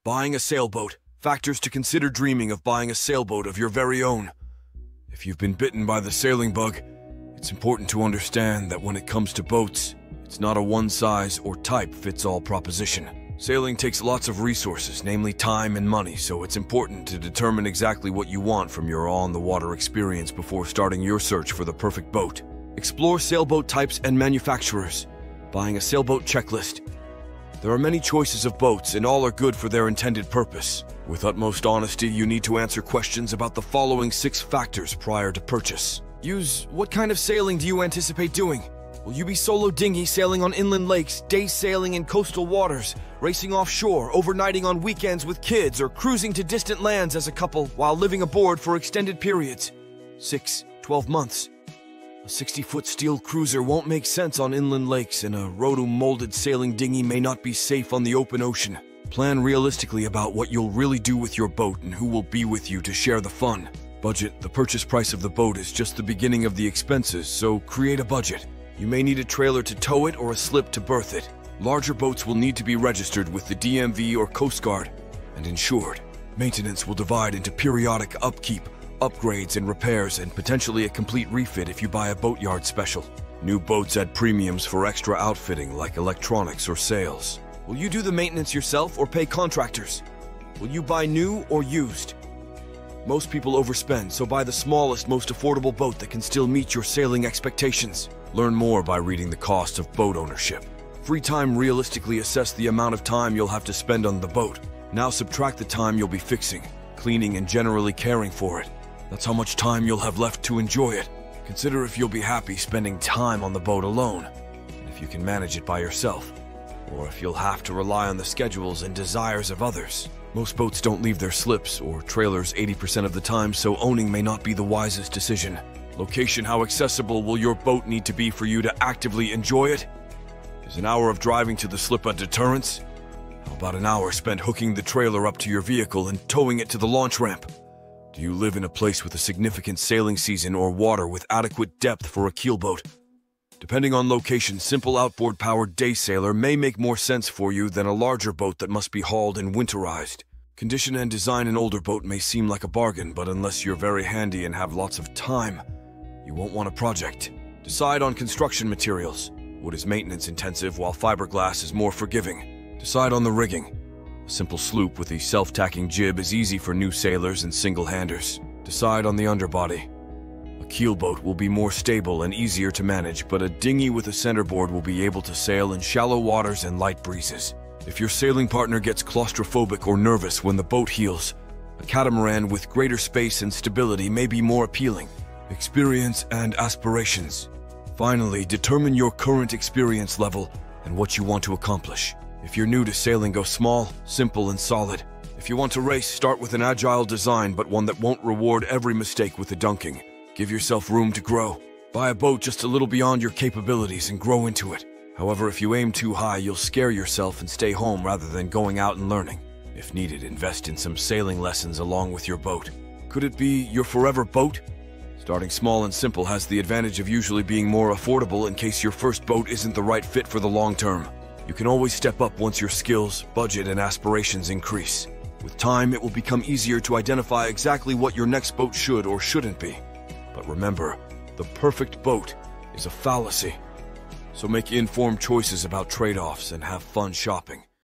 Buying a sailboat. Factors to consider dreaming of buying a sailboat of your very own. If you've been bitten by the sailing bug, it's important to understand that when it comes to boats, it's not a one-size-or-type-fits-all proposition. Sailing takes lots of resources, namely time and money, so it's important to determine exactly what you want from your on-the-water experience before starting your search for the perfect boat. Explore sailboat types and manufacturers. Buying a sailboat checklist. There are many choices of boats, and all are good for their intended purpose. With utmost honesty, you need to answer questions about the following 6 factors prior to purchase. Use: what kind of sailing do you anticipate doing? Will you be solo dinghy sailing on inland lakes, day sailing in coastal waters, racing offshore, overnighting on weekends with kids, or cruising to distant lands as a couple while living aboard for extended periods? 6, 12 months. A 60-foot steel cruiser won't make sense on inland lakes, and a roto-molded sailing dinghy may not be safe on the open ocean. Plan realistically about what you'll really do with your boat and who will be with you to share the fun. Budget. The purchase price of the boat is just the beginning of the expenses, so create a budget. You may need a trailer to tow it or a slip to berth it. Larger boats will need to be registered with the DMV or Coast Guard and insured. Maintenance will divide into periodic upkeep, upgrades and repairs, and potentially a complete refit if you buy a boatyard special. New boats add premiums for extra outfitting like electronics or sails. Will you do the maintenance yourself or pay contractors? Will you buy new or used? Most people overspend, so buy the smallest, most affordable boat that can still meet your sailing expectations. Learn more by reading the cost of boat ownership. Free time. Realistically assess the amount of time you'll have to spend on the boat. Now subtract the time you'll be fixing, cleaning, and generally caring for it. That's how much time you'll have left to enjoy it. Consider if you'll be happy spending time on the boat alone, and if you can manage it by yourself, or if you'll have to rely on the schedules and desires of others. Most boats don't leave their slips or trailers 80% of the time, so owning may not be the wisest decision. Location. How accessible will your boat need to be for you to actively enjoy it? Is an hour of driving to the slip a deterrence? How about an hour spent hooking the trailer up to your vehicle and towing it to the launch ramp? Do you live in a place with a significant sailing season or water with adequate depth for a keelboat? Depending on location, simple outboard-powered day sailor may make more sense for you than a larger boat that must be hauled and winterized. Condition and design. An older boat may seem like a bargain, but unless you're very handy and have lots of time, you won't want a project. Decide on construction materials. Wood is maintenance-intensive, while fiberglass is more forgiving. Decide on the rigging. A simple sloop with a self-tacking jib is easy for new sailors and single-handers. Decide on the underbody. A keelboat will be more stable and easier to manage, but a dinghy with a centerboard will be able to sail in shallow waters and light breezes. If your sailing partner gets claustrophobic or nervous when the boat heels, a catamaran with greater space and stability may be more appealing. Experience and aspirations. Finally, determine your current experience level and what you want to accomplish. If you're new to sailing, go small, simple, and solid. If you want to race, start with an agile design, but one that won't reward every mistake with a dunking. Give yourself room to grow. Buy a boat just a little beyond your capabilities and grow into it. However, if you aim too high, you'll scare yourself and stay home rather than going out and learning. If needed, invest in some sailing lessons along with your boat. Could it be your forever boat? Starting small and simple has the advantage of usually being more affordable in case your first boat isn't the right fit for the long term. You can always step up once your skills, budget, and aspirations increase. With time, it will become easier to identify exactly what your next boat should or shouldn't be. But remember, the perfect boat is a fallacy. So make informed choices about trade-offs and have fun shopping.